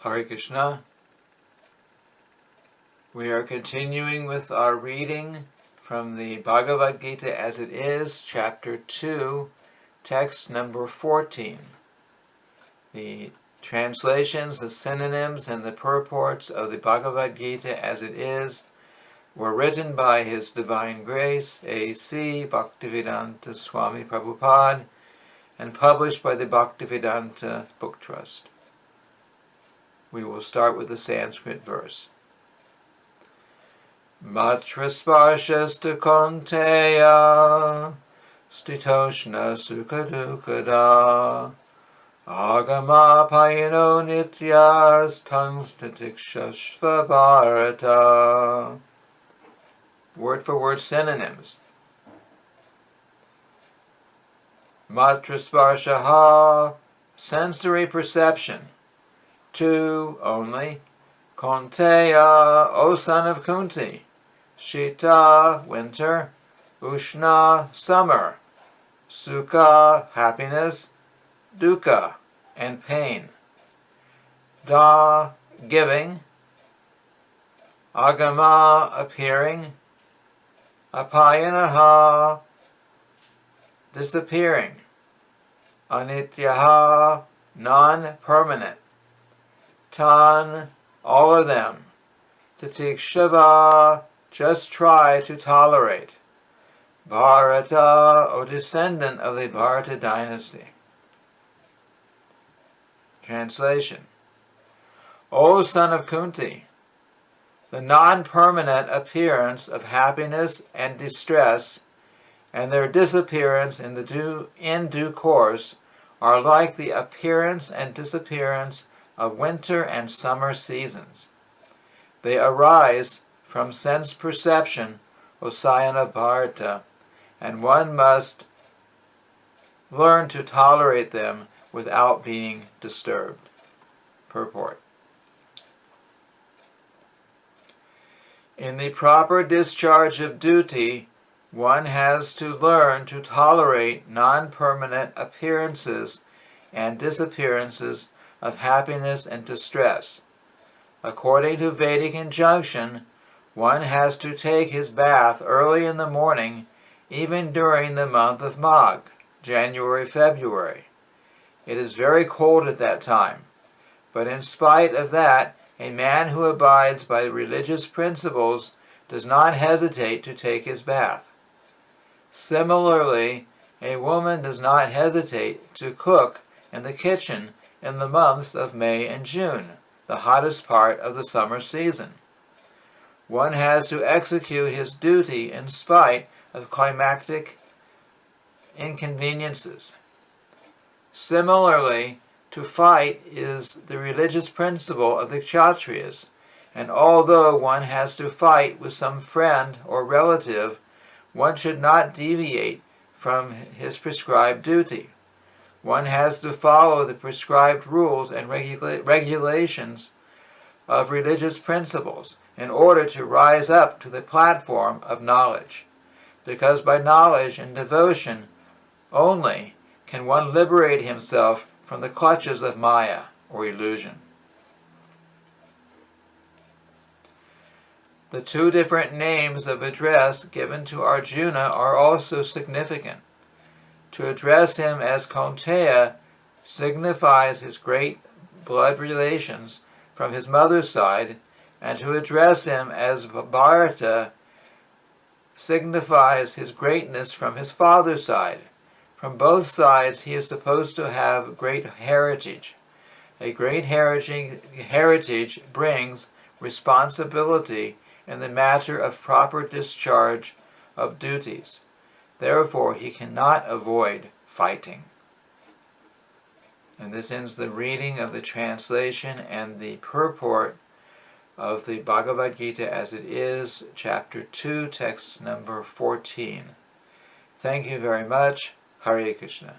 Hare Krishna. We are continuing with our reading from the Bhagavad Gita as it is, chapter 2, text number 14. The translations, the synonyms, and the purports of the Bhagavad Gita as it is were written by His Divine Grace, A.C. Bhaktivedanta Swami Prabhupada, and published by the Bhaktivedanta Book Trust. We will start with the Sanskrit verse. Matrasparshasta Kaunteya Stitoshna Sukadukada Agama Payano Nityas Tangstatikshashva Bharata. Word for word synonyms. Matrasparshaha, sensory perception. 2 only. Kaunteya, O son of Kunti. Shita, winter. Ushna, summer. Sukha, happiness. Dukkha, and pain. Da, giving. Agama, appearing. Apayanaha, disappearing. Anityaha, non-permanent. Tan, all of them. Titikshava, just try to tolerate. Bharata, O descendant of the Bharata dynasty. Translation. O son of Kunti, the non-permanent appearance of happiness and distress and their disappearance in due course are like the appearance and disappearance of winter and summer seasons. They arise from sense perception, O scion of Bharata, and one must learn to tolerate them without being disturbed. Purport. In the proper discharge of duty, one has to learn to tolerate non-permanent appearances and disappearances of happiness and distress. According to Vedic injunction, one has to take his bath early in the morning, even during the month of Magh, January-February. It is very cold at that time, but in spite of that, a man who abides by religious principles does not hesitate to take his bath. Similarly, a woman does not hesitate to cook in the kitchen in the months of May and June, the hottest part of the summer season. One has to execute his duty in spite of climatic inconveniences. Similarly, to fight is the religious principle of the Kshatriyas, and although one has to fight with some friend or relative, one should not deviate from his prescribed duty. One has to follow the prescribed rules and regulations of religious principles in order to rise up to the platform of knowledge, because by knowledge and devotion only can one liberate himself from the clutches of Maya, or illusion. The 2 different names of address given to Arjuna are also significant. To address him as Kaunteya signifies his great blood relations from his mother's side, and to address him as Bharata signifies his greatness from his father's side. From both sides he is supposed to have great heritage. A great heritage brings responsibility in the matter of proper discharge of duties. Therefore, he cannot avoid fighting. And this ends the reading of the translation and the purport of the Bhagavad Gita as it is, chapter 2, text number 14. Thank you very much. Hare Krishna.